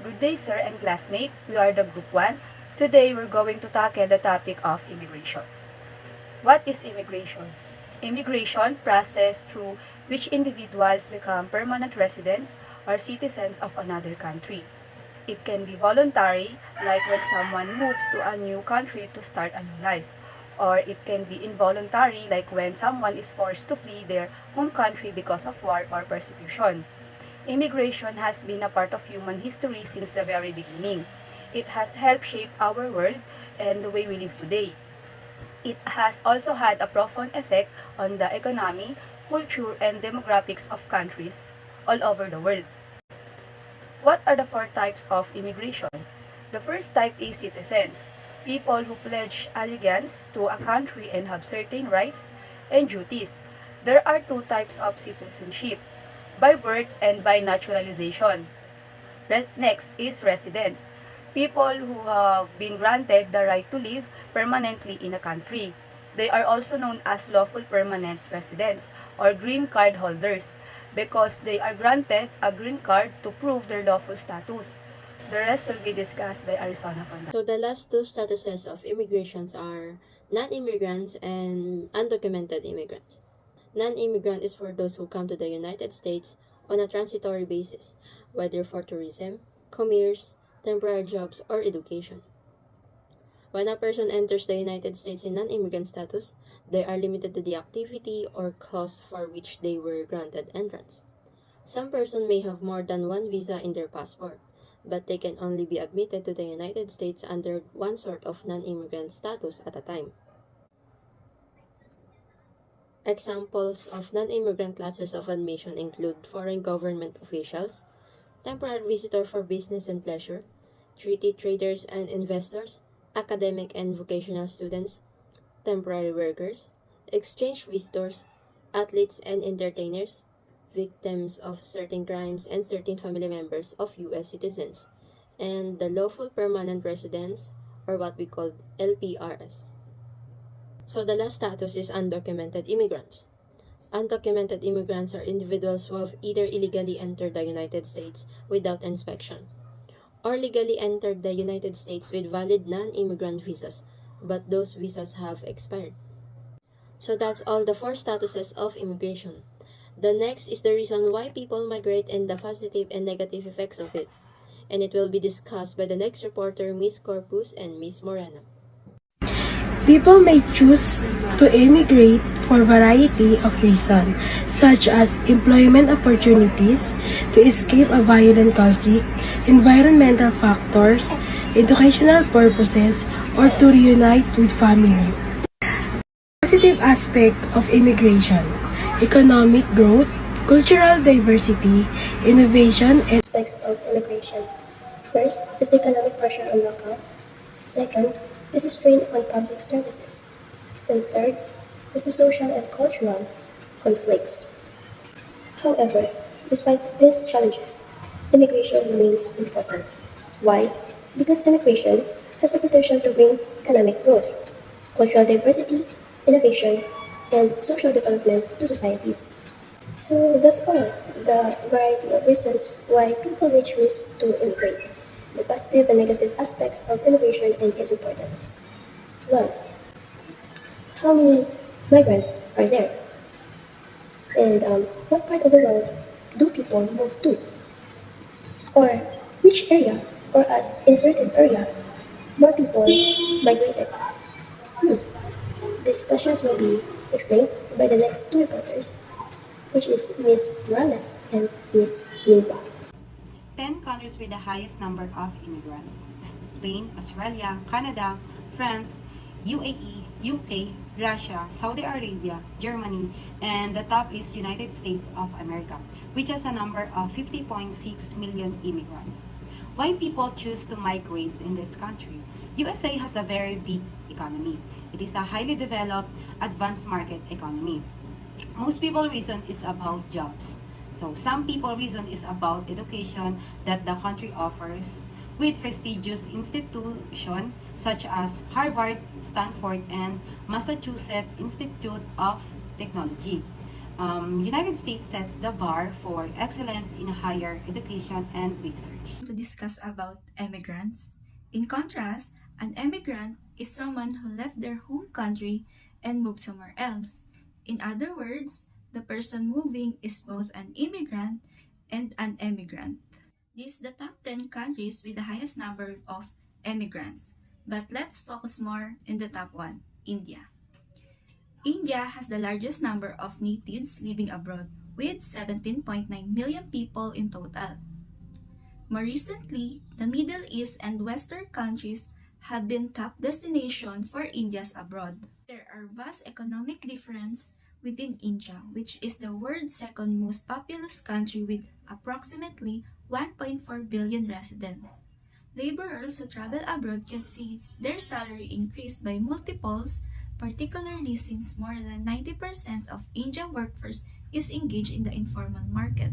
Good day, sir and classmate. We are the Group 1. Today, we're going to tackle the topic of immigration. What is immigration? Immigration process through which individuals become permanent residents or citizens of another country. It can be voluntary, like when someone moves to a new country to start a new life. Or it can be involuntary, like when someone is forced to flee their home country because of war or persecution. Immigration has been a part of human history since the very beginning. It has helped shape our world and the way we live today. It has also had a profound effect on the economy, culture, and demographics of countries all over the world. What are the four types of immigration? The first type is citizens, people who pledge allegiance to a country and have certain rights and duties. There are two types of citizenship, by birth and by naturalization. Next is residents, people who have been granted the right to live permanently in a country. They are also known as lawful permanent residents or green card holders because they are granted a green card to prove their lawful status. The rest will be discussed by Arizona Fonda. So the last two statuses of immigrations are non-immigrants and undocumented immigrants. Non-immigrant is for those who come to the United States on a transitory basis, whether for tourism, commerce, temporary jobs, or education. When a person enters the United States in non-immigrant status, they are limited to the activity or cause for which they were granted entrance. Some person may have more than one visa in their passport, but they can only be admitted to the United States under one sort of non-immigrant status at a time. Examples of non-immigrant classes of admission include foreign government officials, temporary visitor for business and pleasure, treaty traders and investors, academic and vocational students, temporary workers, exchange visitors, athletes and entertainers, victims of certain crimes and certain family members of U.S. citizens, and the lawful permanent residents, or what we call LPRs. So the last status is undocumented immigrants. Undocumented immigrants are individuals who have either illegally entered the United States without inspection, or legally entered the United States with valid non-immigrant visas, but those visas have expired. So that's all the four statuses of immigration. The next is the reason why people migrate and the positive and negative effects of it. And it will be discussed by the next reporter, Miss Corpus and Miss Moreno. People may choose to immigrate for a variety of reasons, such as employment opportunities, to escape a violent conflict, environmental factors, educational purposes, or to reunite with family. Positive aspect of immigration: economic growth, cultural diversity, innovation, and aspects of immigration. First is the economic pressure on locals. Second is the strain on public services. And third is the social and cultural conflicts. However, despite these challenges, immigration remains important. Why? Because immigration has the potential to bring economic growth, cultural diversity, innovation, and social development to societies. So that's all, the variety of reasons why people may choose to immigrate, the positive and negative aspects of immigration and its importance. Well, how many migrants are there? And what part of the world do people move to? Or which area, or as in a certain area, more people migrated? Discussions will be explained by the next two reporters, which is Miss Morales and Miss Linda. 10 countries with the highest number of immigrants: Spain, Australia, Canada, France, UAE, UK, Russia, Saudi Arabia, Germany, and the top is United States of America, which has a number of 50.6 million immigrants. Why people choose to migrate in this country? USA has a very big economy. It is a highly developed, advanced market economy. Most people reason is about jobs. So some people reason is about education that the country offers with prestigious institutions such as Harvard, Stanford, and Massachusetts Institute of Technology. United States sets the bar for excellence in higher education and research. To discuss about immigrants. In contrast, an immigrant is someone who left their home country and moved somewhere else. In other words, the person moving is both an immigrant and an immigrant. These are the top 10 countries with the highest number of immigrants. But let's focus more in the top 1, India. India has the largest number of natives living abroad with 17.9 million people in total. More recently, the Middle East and Western countries have been top destination for Indians abroad. There are vast economic difference within India, which is the world's second most populous country with approximately 1.4 billion residents. Laborers who travel abroad can see their salary increase by multiples, particularly since more than 90% of Indian workforce is engaged in the informal market.